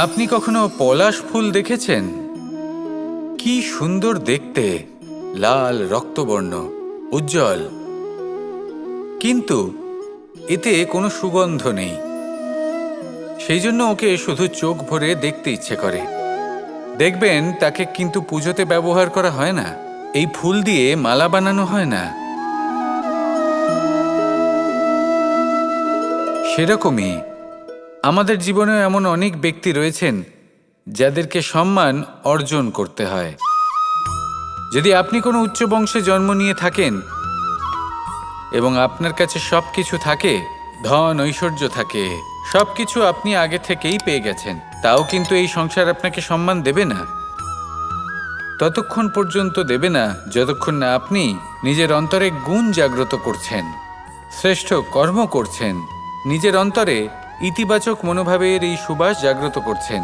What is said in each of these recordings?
আপনি কখনো পলাশ ফুল দেখেছেন? কি সুন্দর দেখতে, লাল রক্তবর্ণ, উজ্জ্বল, কিন্তু এতে কোনো সুগন্ধ নেই। সেই জন্য ওকে শুধু চোখ ভরে দেখতে ইচ্ছে করে। দেখবেন তাকে কিন্তু পুজোতে ব্যবহার করা হয় না, এই ফুল দিয়ে মালা বানানো হয় না। সেরকমই আমাদের জীবনে এমন অনেক ব্যক্তি রয়েছেন যাদেরকে সম্মান অর্জন করতে হয়। যদি আপনি কোনো উচ্চ বংশে জন্ম নিয়ে থাকেন এবং আপনার কাছে সবকিছু থাকে, ধন ঐশ্বর্য থাকে, সবকিছু আপনি আগে থেকেই পেয়ে গেছেন, তাও কিন্তু এই সংসার আপনাকে সম্মান দেবে না। ততক্ষণ পর্যন্ত দেবে না যতক্ষণ না আপনি নিজের অন্তরে গুণ জাগ্রত করছেন, শ্রেষ্ঠ কর্ম করছেন, নিজের অন্তরে ইতিবাচক মনোভাবের এই সুবাস জাগ্রত করছেন।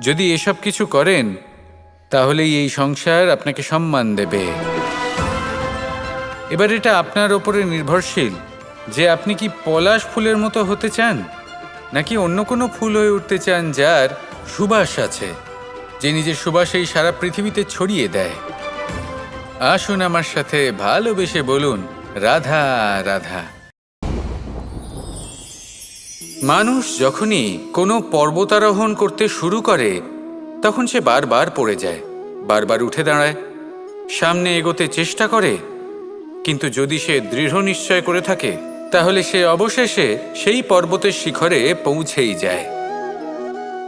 যদি এসব কিছু করেন তাহলেই এই সংসার আপনাকে সম্মান দেবে। এবার এটা আপনার ওপরে নির্ভরশীল যে আপনি কি পলাশ ফুলের মতো হতে চান, নাকি অন্য কোনো ফুল হয়ে উঠতে চান যার সুবাস আছে, যে নিজের সুবাস এই সারা পৃথিবীতে ছড়িয়ে দেয়। আসুন আমার সাথে ভালোবেসে বলুন, রাধা রাধা। মানুষ যখনই কোনো পর্বতারোহণ করতে শুরু করে তখন সে বারবার পড়ে যায়, বারবার উঠে দাঁড়ায়, সামনে এগোতে চেষ্টা করে, কিন্তু যদি সে দৃঢ় নিশ্চয় করে থাকে তাহলে সে অবশেষে সেই পর্বতের শিখরে পৌঁছেই যায়।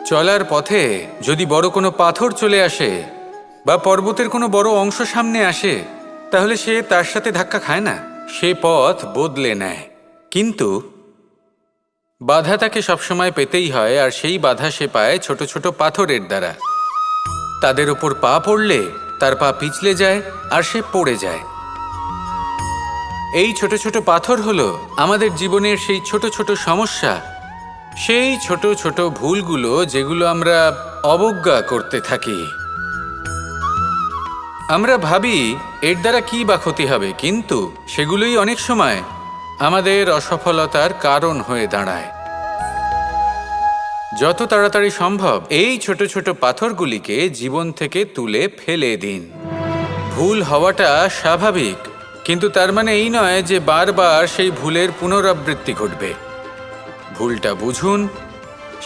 চলার পথে যদি বড় কোনো পাথর চলে আসে বা পর্বতের কোনো বড় অংশ সামনে আসে তাহলে সে তার সাথে ধাক্কা খায় না, সে পথ বদলে নেয়। কিন্তু বাধা তাকে সবসময় পেতেই হয়, আর সেই বাধা সে পায় ছোট ছোট পাথরের দ্বারা। তাদের উপর পা পড়লে তার পা পিছলে যায় আর সে পড়ে যায়। এই ছোট ছোট পাথর হলো আমাদের জীবনের সেই ছোট ছোট সমস্যা, সেই ছোট ছোট ভুলগুলো যেগুলো আমরা অবজ্ঞা করতে থাকি। আমরা ভাবি এর দ্বারা কি বা ক্ষতি হবে, কিন্তু সেগুলোই অনেক সময় আমাদের অসফলতার কারণ হয়ে দাঁড়ায়। যত তাড়াতাড়ি সম্ভব এই ছোট ছোট পাথরগুলিকে জীবন থেকে তুলে ফেলে দিন। ভুল হওয়াটা স্বাভাবিক, কিন্তু তার মানে এই নয় যে বারবার সেই ভুলের পুনরাবৃত্তি ঘটবে। ভুলটা বুঝুন,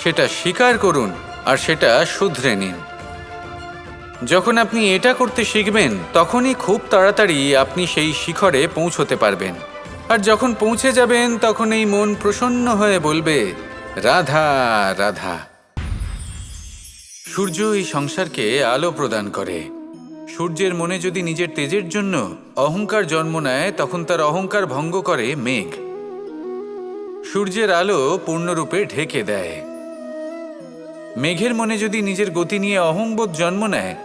সেটা স্বীকার করুন আর সেটা শুধরে নিন। যখন আপনি এটা করতে শিখবেন তখনই খুব তাড়াতাড়ি আপনি সেই শিখরে পৌঁছতে পারবেন। আর যখন পৌঁছে যাবেন তখন এই মন প্রসন্ন হয়ে বলবে, রাধা রাধা। সূর্য এই সংসারকে আলো প্রদান করে। সূর্যের মনে যদি নিজের তেজের জন্য অহংকার জন্ম নেয় তখন তার অহংকার ভঙ্গ করে মেঘ। সূর্যের আলো পূর্ণরূপে ঢেকে দেয়। মেঘের মনে যদি নিজের গতি নিয়ে অহংবোধ জন্ম নেয়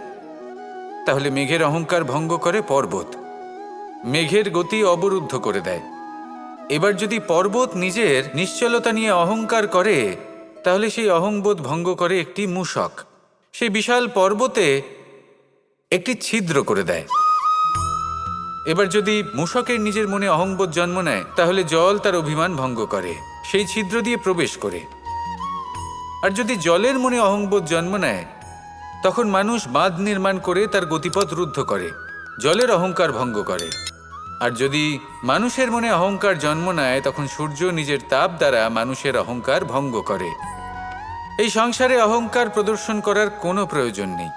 তাহলে মেঘের অহংকার ভঙ্গ করে পর্বত, মেঘের গতি অবরুদ্ধ করে দেয়। এবার যদি পর্বত নিজের নিশ্চলতা নিয়ে অহংকার করে তাহলে সেই অহংবোধ ভঙ্গ করে একটি মূষক, সেই বিশাল পর্বতে একটি ছিদ্র করে দেয়। এবার যদি মূষকের নিজের মনে অহংবোধ জন্ম নেয় তাহলে জল তার অভিমান ভঙ্গ করে, সেই ছিদ্র দিয়ে প্রবেশ করে। আর যদি জলের মনে অহংবোধ জন্ম নেয় তখন মানুষ বাঁধ নির্মাণ করে তার গতিপথ রুদ্ধ করে, জলের অহংকার ভঙ্গ করে। আর যদি মানুষের মনে অহংকার জন্ম নেয় তখন সূর্য নিজের তাপ দ্বারা মানুষের অহংকার ভঙ্গ করে। এই সংসারে অহংকার প্রদর্শন করার কোনো প্রয়োজন নেই।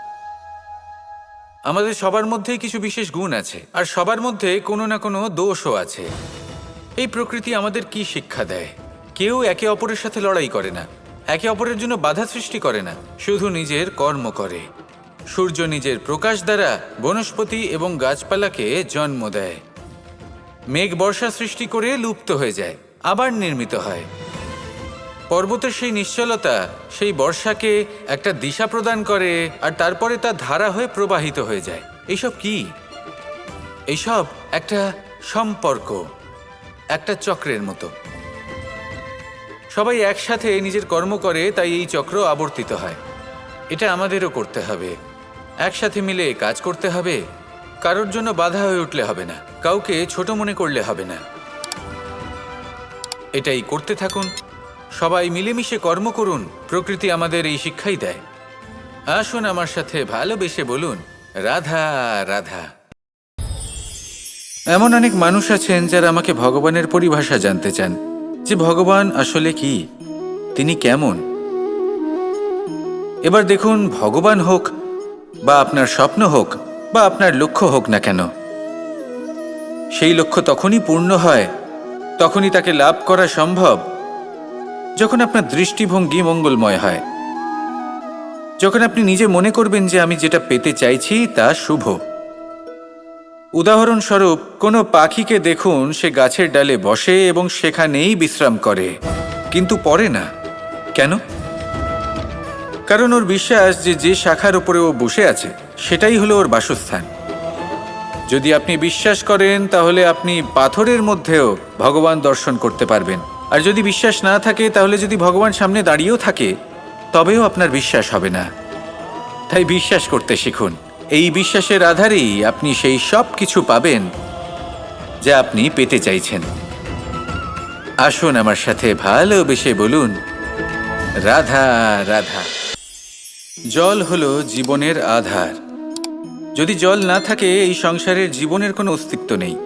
আমাদের সবার মধ্যেই কিছু বিশেষ গুণ আছে, আর সবার মধ্যে কোনো না কোনো দোষও আছে। এই প্রকৃতি আমাদের কি শিক্ষা দেয়? কেউ একে অপরের সাথে লড়াই করে না, একে অপরের জন্য বাধা সৃষ্টি করে না, শুধু নিজের কর্ম করে। সূর্য নিজের প্রকাশ দ্বারা বনস্পতি এবং গাছপালাকে জন্ম দেয়। মেঘ বর্ষা সৃষ্টি করে লুপ্ত হয়ে যায়, আবার নির্মিত হয়। পর্বতের সেই নিশ্চলতা সেই বর্ষাকে একটা দিশা প্রদান করে, আর তারপরে তা ধারা হয়ে প্রবাহিত হয়ে যায়। এইসব কি? এইসব একটা সম্পর্ক, একটা চক্রের মতো। সবাই একসাথে নিজের কর্ম করে, তাই এই চক্র আবর্তিত হয়। এটা আমাদেরও করতে হবে, একসাথে মিলে কাজ করতে হবে। কারোর জন্য বাধা হয়ে উঠলে হবে না, কাউকে ছোট মনে করলে হবে না। এটাই করতে থাকুন, সবাই মিলেমিশে কর্ম করুন, প্রকৃতি আমাদের এই শিক্ষাই দেয়। আসুন আমার সাথে ভালোবেসে বলুন, রাধা রাধা। এমন অনেক মানুষ আছেন যারা আমাকে ভগবানের পরিভাষা জানতে চান, যে ভগবান আসলে কি, তিনি কেমন। এবার দেখুন, ভগবান হোক বা আপনার স্বপ্ন হোক বা আপনার লক্ষ্য হোক না কেন, সেই লক্ষ্য তখনই পূর্ণ হয়, তখনই তাকে লাভ করা সম্ভব যখন আপনার দৃষ্টিভঙ্গি মঙ্গলময় হয়, যখন আপনি নিজে মনে করবেন যে আমি যেটা পেতে চাইছি তা শুভ। উদাহরণস্বরূপ, কোনো পাখিকে দেখুন, সে গাছের ডালে বসে এবং সেখানেই বিশ্রাম করে, কিন্তু পড়ে না। কেন? কারণ ওর বিশ্বাস যে যে শাখার উপরে ও বসে আছে সেটাই হলো ওর বাসস্থান। যদি আপনি বিশ্বাস করেন তাহলে আপনি পাথরের মধ্যেও ভগবান দর্শন করতে পারবেন। আর যদি বিশ্বাস না থাকে, তাহলে যদি ভগবান সামনে দাঁড়িয়েও থাকে তবেও আপনার বিশ্বাস হবে না। তাই বিশ্বাস করতে শিখুন। এই বিশ্বাসের আধারেই আপনি সেই সব কিছু পাবেন যা আপনি পেতে চাইছেন। আসুন আমার সাথে ভালোবেসে বলুন, রাধা রাধা। জল হলো জীবনের আধার। যদি জল না থাকে, এই সংসারের জীবনের কোনো অস্তিত্ব নেই।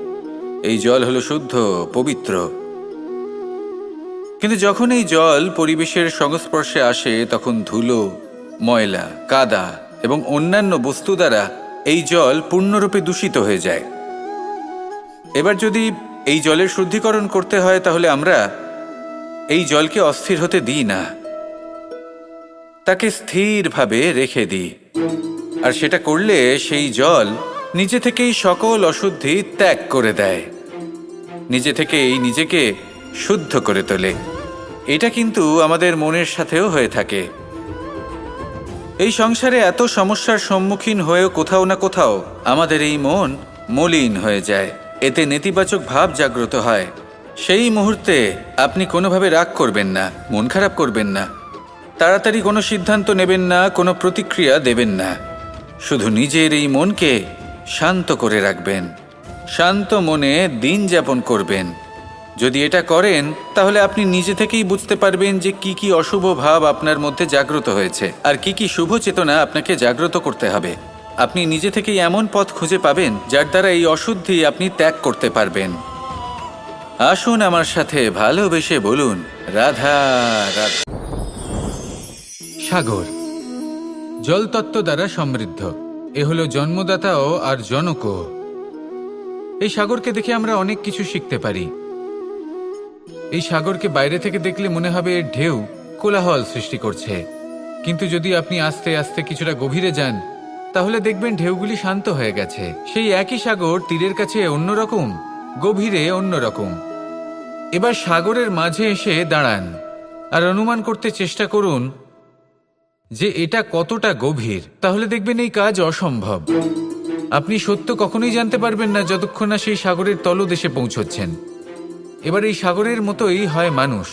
এই জল হলো শুদ্ধ, পবিত্র। কিন্তু যখন এই জল পরিবেশের সংস্পর্শে আসে, তখন ধুলো, ময়লা, কাদা এবং অন্যান্য বস্তু দ্বারা এই জল পূর্ণরূপে দূষিত হয়ে যায়। এবার যদি এই জলের শুদ্ধিকরণ করতে হয়, তাহলে আমরা এই জলকে অস্থির হতে দিই না, তাকে স্থিরভাবে রেখে দিই। আর সেটা করলে সেই জল নিজে থেকেই সকল অশুদ্ধি ত্যাগ করে দেয়, নিজে থেকেই নিজেকে শুদ্ধ করে তোলে। এটা কিন্তু আমাদের মনের সাথেও হয়ে থাকে। এই সংসারে এত সমস্যার সম্মুখীন হয়েও কোথাও না কোথাও আমাদের এই মন মলিন হয়ে যায়, এতে নেতিবাচক ভাব জাগ্রত হয়। সেই মুহূর্তে আপনি কোনোভাবে রাগ করবেন না, মন খারাপ করবেন না, তাড়াতাড়ি কোনো সিদ্ধান্ত নেবেন না, কোনো প্রতিক্রিয়া দেবেন না। শুধু নিজের এই মনকে শান্ত করে রাখবেন, শান্ত মনে দিন যাপন করবেন। যদি এটা করেন, তাহলে আপনি নিজে থেকেই বুঝতে পারবেন যে কি কি অশুভ ভাব আপনার মধ্যে জাগ্রত হয়েছে আর কি কি শুভ চেতনা আপনাকে জাগ্রত করতে হবে। আপনি নিজে থেকেই এমন পথ খুঁজে পাবেন যার দ্বারা এই অশুদ্ধি আপনি ত্যাগ করতে পারবেন। আসুন আমার সাথে ভালোবেসে বলুন, রাধা রাধা। সাগর জলতত্ত্ব দ্বারা সমৃদ্ধ। এ হলো জন্মদাতাও আর জনকও। এই সাগরকে দেখে আমরা অনেক কিছু শিখতে পারি। এই সাগরকে বাইরে থেকে দেখলে মনে হবে এর ঢেউ কোলাহল সৃষ্টি করছে, কিন্তু যদি আপনি আস্তে আস্তে কিছুটা গভীরে যান, তাহলে দেখবেন ঢেউগুলি শান্ত হয়ে গেছে। সেই একই সাগর তীরের কাছে অন্যরকম, গভীরে অন্যরকম। এবার সাগরের মাঝে এসে দাঁড়ান আর অনুমান করতে চেষ্টা করুন যে এটা কতটা গভীর। তাহলে দেখবেন এই কাজ অসম্ভব। আপনি সত্য কখনোই জানতে পারবেন না যতক্ষণ না সেই সাগরের তলদেশে পৌঁছচ্ছেন। এবার এই সাগরের মতোই হয় মানুষ।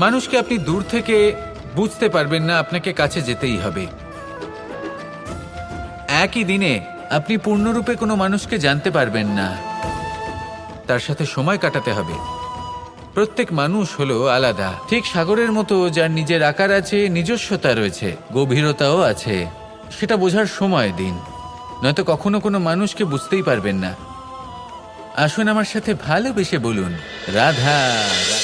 মানুষকে আপনি দূর থেকে বুঝতে পারবেন না, আপনাকে কাছে যেতেই হবে। একই দিনে আপনি পূর্ণরূপে কোনো মানুষকে জানতে পারবেন না, তার সাথে সময় কাটাতে হবে। প্রত্যেক মানুষ হলো আলাদা, ঠিক সাগরের মতো, যার নিজের আকার আছে, নিজস্বতা রয়েছে, গভীরতাও আছে। সেটা বোঝার সময় দিন, নয়তো কখনো কোনো মানুষকে বুঝতেই পারবেন না। আসুন আমার সাথে ভালোবেসে বলুন, রাধা রাধা।